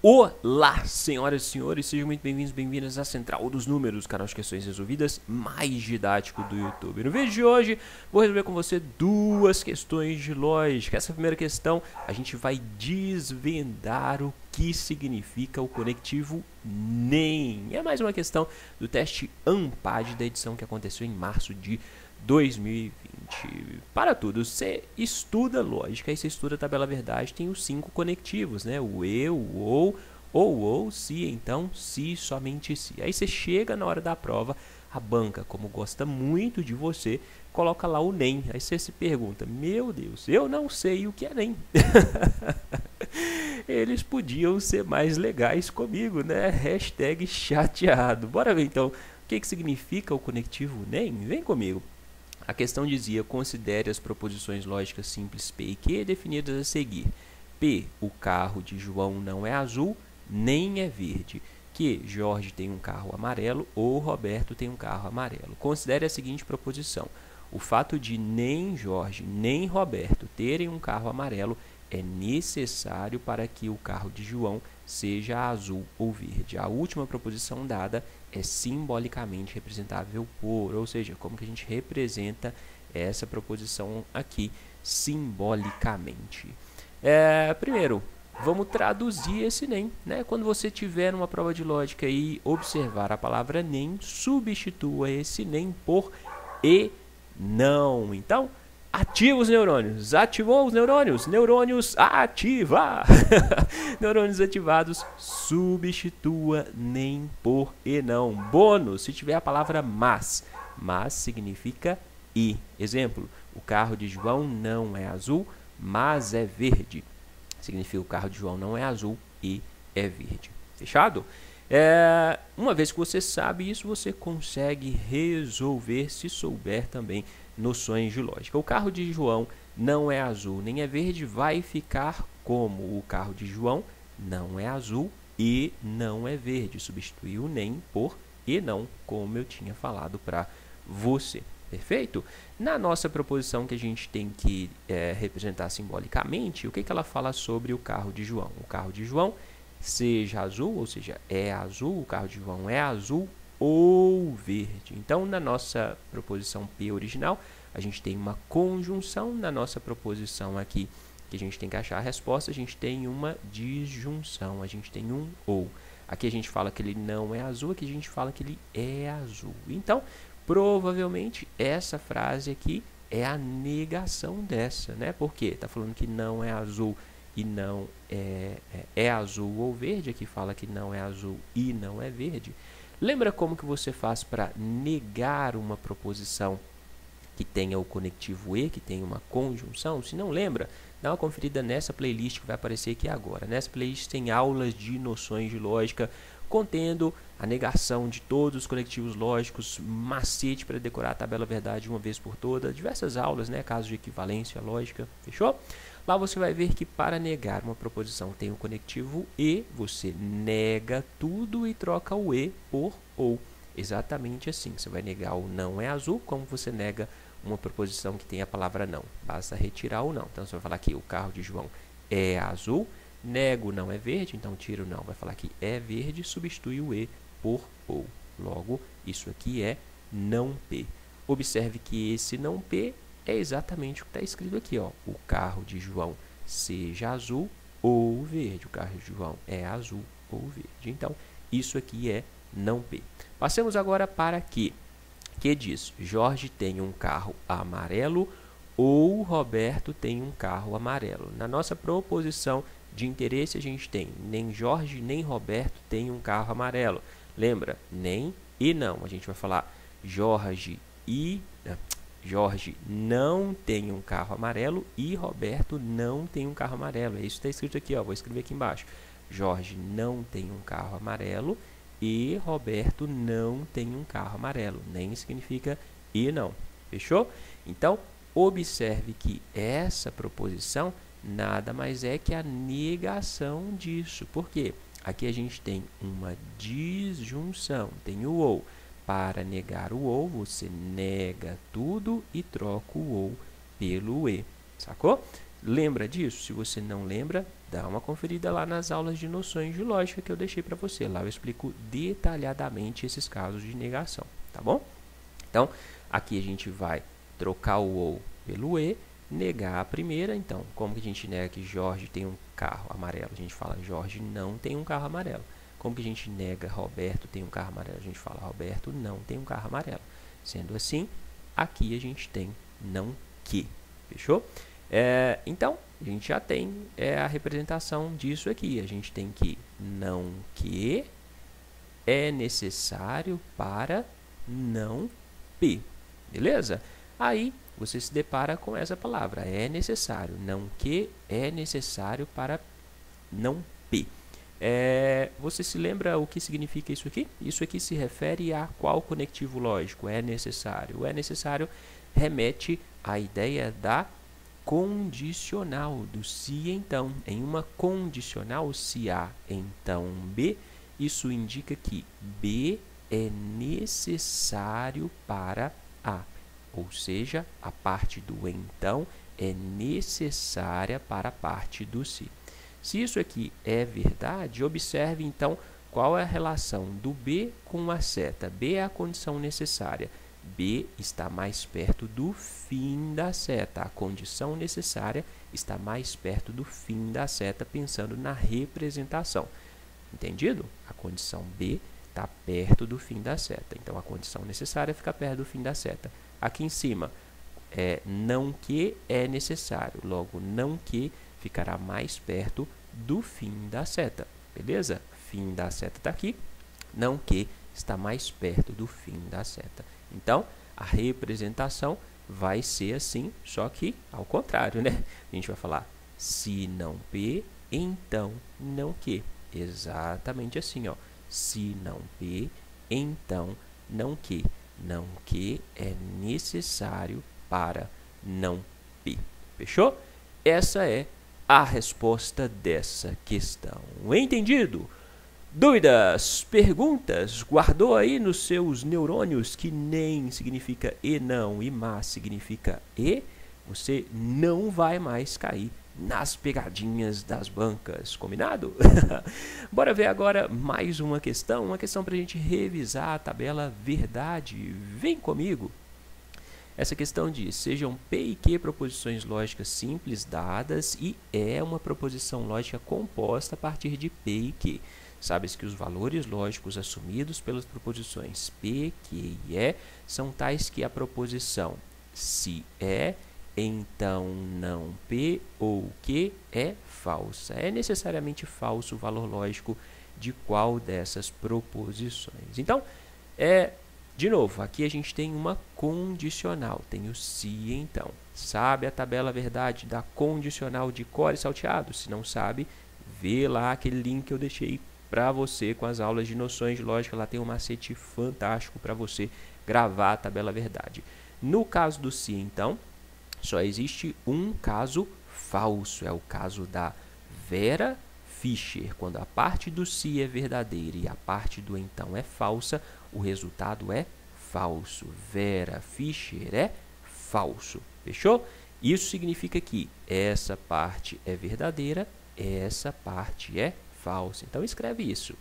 Olá, senhoras e senhores, sejam muito bem-vindos, bem-vindas à Central dos Números, canal de questões resolvidas mais didático do YouTube. No vídeo de hoje, vou resolver com você duas questões de lógica. Essa primeira questão, a gente vai desvendar o que significa o conectivo NEM. É mais uma questão do teste ANPAD da edição que aconteceu em março de 2020. Para tudo, você estuda lógica, aí você estuda a tabela verdade, tem os 5 conectivos, né? O e, o ou, se, então, se, somente se. Aí você chega na hora da prova, a banca, como gosta muito de você, coloca lá o NEM. Aí você se pergunta, meu Deus, eu não sei o que é NEM. Eles podiam ser mais legais comigo, né? Hashtag chateado. Bora ver então, o que significa o conectivo NEM? Vem comigo. A questão dizia, considere as proposições lógicas simples P e Q definidas a seguir. P, o carro de João não é azul, nem é verde. Q, Jorge tem um carro amarelo ou Roberto tem um carro amarelo. Considere a seguinte proposição. O fato de nem Jorge nem Roberto terem um carro amarelo é necessário para que o carro de João seja azul ou verde. A última proposição dada é simbolicamente representável por, ou seja, como que a gente representa essa proposição aqui simbolicamente. Primeiro, vamos traduzir esse NEM, né? Quando você tiver uma prova de lógica e observar a palavra NEM, substitua esse NEM por e não. Então, ativa os neurônios. Ativou os neurônios? Neurônios ativa! Neurônios ativados, substitua NEM por e não. Bônus, se tiver a palavra mas. Mas significa e. Exemplo, o carro de João não é azul, mas é verde. Significa o carro de João não é azul e é verde. Fechado? Uma vez que você sabe isso, você consegue resolver se souber também noções de lógica. O carro de João não é azul nem é verde, vai ficar como o carro de João não é azul e não é verde. Substituiu nem por e não, como eu tinha falado para você. Perfeito? Na nossa proposição que a gente tem que representar simbolicamente, o que ela fala sobre o carro de João? O carro de João seja azul, ou seja, é azul, o carro de João é azul ou verde. Então, na nossa proposição P original, a gente tem uma conjunção. Na nossa proposição aqui, que a gente tem que achar a resposta, a gente tem uma disjunção, a gente tem um ou. Aqui a gente fala que ele não é azul, aqui a gente fala que ele é azul. Então, provavelmente, essa frase aqui é a negação dessa, né? Por quê? Está falando que não é azul e não é azul ou verde. Aqui fala que não é azul e não é verde. Lembra como que você faz para negar uma proposição que tenha o conectivo e, que tenha uma conjunção? Se não lembra, dá uma conferida nessa playlist que vai aparecer aqui agora. Nessa playlist tem aulas de noções de lógica, contendo a negação de todos os conectivos lógicos, macete para decorar a tabela verdade uma vez por toda, diversas aulas, né, casos de equivalência lógica, fechou? Lá você vai ver que para negar uma proposição tem o conectivo e, você nega tudo e troca o e por ou. Exatamente assim, você vai negar o não é azul, como você nega uma proposição que tem a palavra não. Basta retirar o não. Então, você vai falar que o carro de João é azul, nego não é verde, então tira o não, vai falar que é verde, substitui o e por ou. Logo, isso aqui é não P. Observe que esse não P é exatamente o que está escrito aqui, ó. O carro de João seja azul ou verde. O carro de João é azul ou verde. Então, isso aqui é não P. Passemos agora para Q. Que diz, Jorge tem um carro amarelo ou Roberto tem um carro amarelo. Na nossa proposição de interesse, a gente tem nem Jorge nem Roberto tem um carro amarelo. Lembra? Nem e não. A gente vai falar Jorge não tem um carro amarelo e Roberto não tem um carro amarelo. É isso que está escrito aqui, ó. Vou escrever aqui embaixo. Jorge não tem um carro amarelo e Roberto não tem um carro amarelo. Nem significa e não. Fechou? Então, observe que essa proposição nada mais é que a negação disso. Por quê? Aqui a gente tem uma disjunção, tem o ou. Para negar o ou, você nega tudo e troca o ou pelo e. Sacou? Lembra disso? Se você não lembra, dá uma conferida lá nas aulas de noções de lógica que eu deixei para você. Lá eu explico detalhadamente esses casos de negação, tá bom? Então, aqui a gente vai trocar o ou pelo e, negar a primeira. Então, como que a gente nega que Jorge tem um carro amarelo? A gente fala Jorge não tem um carro amarelo. Como que a gente nega Roberto tem um carro amarelo? A gente fala Roberto não tem um carro amarelo. Sendo assim, aqui a gente tem não que. Fechou? Então, a gente já tem a representação disso aqui. A gente tem que não que é necessário para não P. Beleza? Aí, você se depara com essa palavra. É necessário. Não que é necessário para não P. Você se lembra o que significa isso aqui? Isso aqui se refere a qual conectivo lógico? É necessário. O é necessário remete à ideia da condicional, do se então. Em uma condicional, se A, então B, isso indica que B é necessário para A. Ou seja, a parte do então é necessária para a parte do se. Se isso aqui é verdade, observe então qual é a relação do B com a seta. B é a condição necessária. B está mais perto do fim da seta. A condição necessária está mais perto do fim da seta, pensando na representação. Entendido? A condição B está perto do fim da seta. Então, a condição necessária fica perto do fim da seta. Aqui em cima, não que é necessário. Logo, não que ficará mais perto do fim da seta. Beleza? Fim da seta está aqui. Não que está mais perto do fim da seta. Então, a representação vai ser assim, só que ao contrário, né? A gente vai falar se não P, então não que. Exatamente assim, ó. Se não P, então não que. Não que é necessário para não P. Fechou? Essa é a resposta dessa questão. Entendido? Dúvidas? Perguntas? Guardou aí nos seus neurônios que nem significa e não e mas significa e? Você não vai mais cair nas pegadinhas das bancas. Combinado? Bora ver agora mais uma questão para a gente revisar a tabela verdade. Vem comigo. Essa questão diz, sejam P e Q proposições lógicas simples dadas e é uma proposição lógica composta a partir de P e Q. Sabe-se que os valores lógicos assumidos pelas proposições P, Q e E são tais que a proposição se é, então não P ou Q é falsa. É necessariamente falso o valor lógico de qual dessas proposições. Então, de novo, aqui a gente tem uma condicional, tem o se então. Sabe a tabela verdade da condicional de cor e salteado? Se não sabe, vê lá aquele link que eu deixei para você com as aulas de noções de lógica. Lá tem um macete fantástico para você gravar a tabela verdade. No caso do se então, só existe um caso falso, é o caso da Vera Fischer. Quando a parte do se é verdadeira e a parte do então é falsa, o resultado é falso. Vera Fischer é falso. Fechou? Isso significa que essa parte é verdadeira, essa parte é falsa. Então, escreve isso.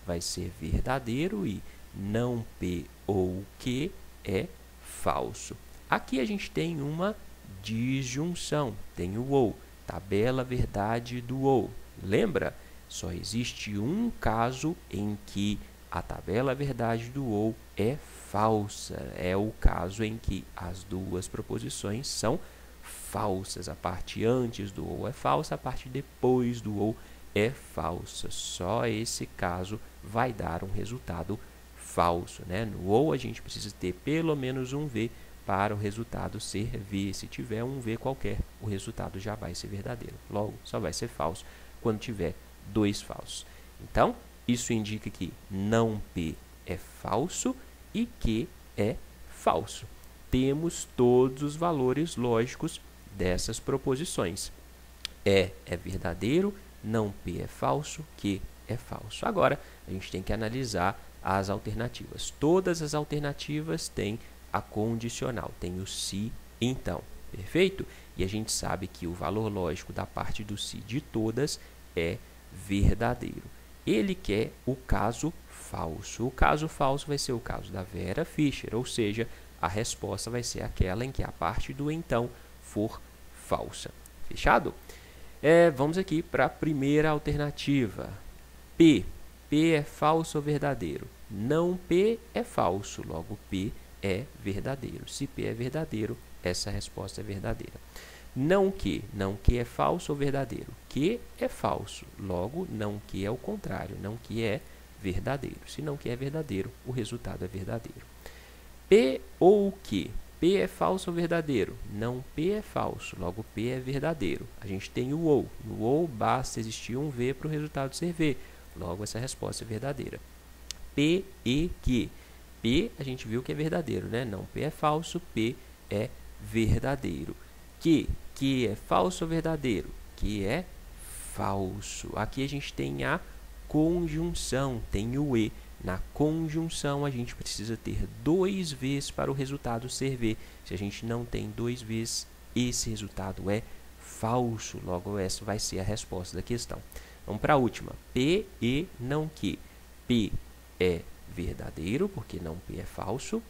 Vai ser verdadeiro e não P ou Q é falso. Aqui a gente tem uma disjunção. Tem o ou. Tabela verdade do ou. Lembra? Só existe um caso em que a tabela verdade do ou é falsa. É o caso em que as duas proposições são falsas. A parte antes do ou é falsa, a parte depois do ou é falsa. Só esse caso vai dar um resultado falso, né? No ou a gente precisa ter pelo menos um V para o resultado ser V. Se tiver um V qualquer, o resultado já vai ser verdadeiro. Logo, só vai ser falso quando tiver dois falsos. Então, isso indica que não P é falso e Q é falso. Temos todos os valores lógicos dessas proposições. É verdadeiro, não P é falso, Q é falso. Agora, a gente tem que analisar as alternativas. Todas as alternativas têm a condicional, tem o se então. Perfeito? e a gente sabe que o valor lógico da parte do se de todas é verdadeiro. Ele quer o caso falso. O caso falso vai ser o caso da Vera Fischer, ou seja, a resposta vai ser aquela em que a parte do então for falsa. Fechado? Vamos aqui para a primeira alternativa. P. P é falso ou verdadeiro? Não P é falso, logo P é verdadeiro. Se P é verdadeiro, essa resposta é verdadeira. Não que é falso ou verdadeiro? Que é falso, logo não que é o contrário, não que é verdadeiro. Se não que é verdadeiro, o resultado é verdadeiro. P ou que? P é falso ou verdadeiro? Não P é falso, logo P é verdadeiro. A gente tem o ou. No ou basta existir um V para o resultado ser V, logo essa resposta é verdadeira. P e que? P a gente viu que é verdadeiro, né? Não P é falso, P é verdadeiro. Que é falso ou verdadeiro? Que é falso. Aqui a gente tem a conjunção, tem o e. Na conjunção a gente precisa ter 2 V's para o resultado ser V. Se a gente não tem 2 V's, esse resultado é falso. Logo essa vai ser a resposta da questão. Vamos para a última. P e não que. P é verdadeiro, porque não P é falso.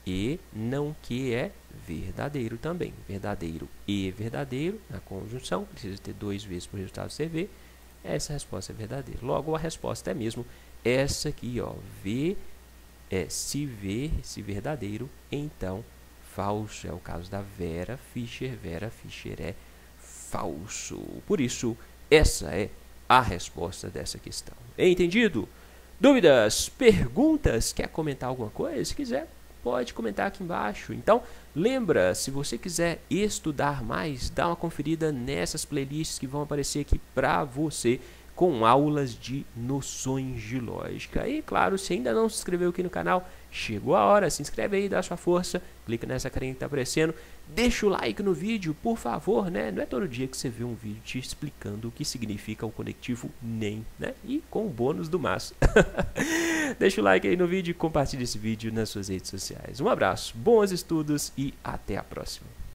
E não que é verdadeiro também. Verdadeiro e verdadeiro, na conjunção, precisa ter 2 vezes para o resultado ser V. Essa resposta é verdadeira. Logo, a resposta é mesmo essa aqui, ó. V é se verdadeiro, então falso. É o caso da Vera Fischer. Vera Fischer é falso. Por isso, essa é a resposta dessa questão. Entendido? Dúvidas? Perguntas? Quer comentar alguma coisa? Se quiser, pode comentar aqui embaixo. Então, lembra, se você quiser estudar mais, dá uma conferida nessas playlists que vão aparecer aqui para você, com aulas de noções de lógica. E, claro, se ainda não se inscreveu aqui no canal, chegou a hora, se inscreve aí, dá sua força, clica nessa carinha que está aparecendo, deixa o like no vídeo, por favor, né? Não é todo dia que você vê um vídeo te explicando o que significa o conectivo NEM, né? E com o bônus do MAS. Deixa o like aí no vídeo e compartilhe esse vídeo nas suas redes sociais. Um abraço, bons estudos e até a próxima.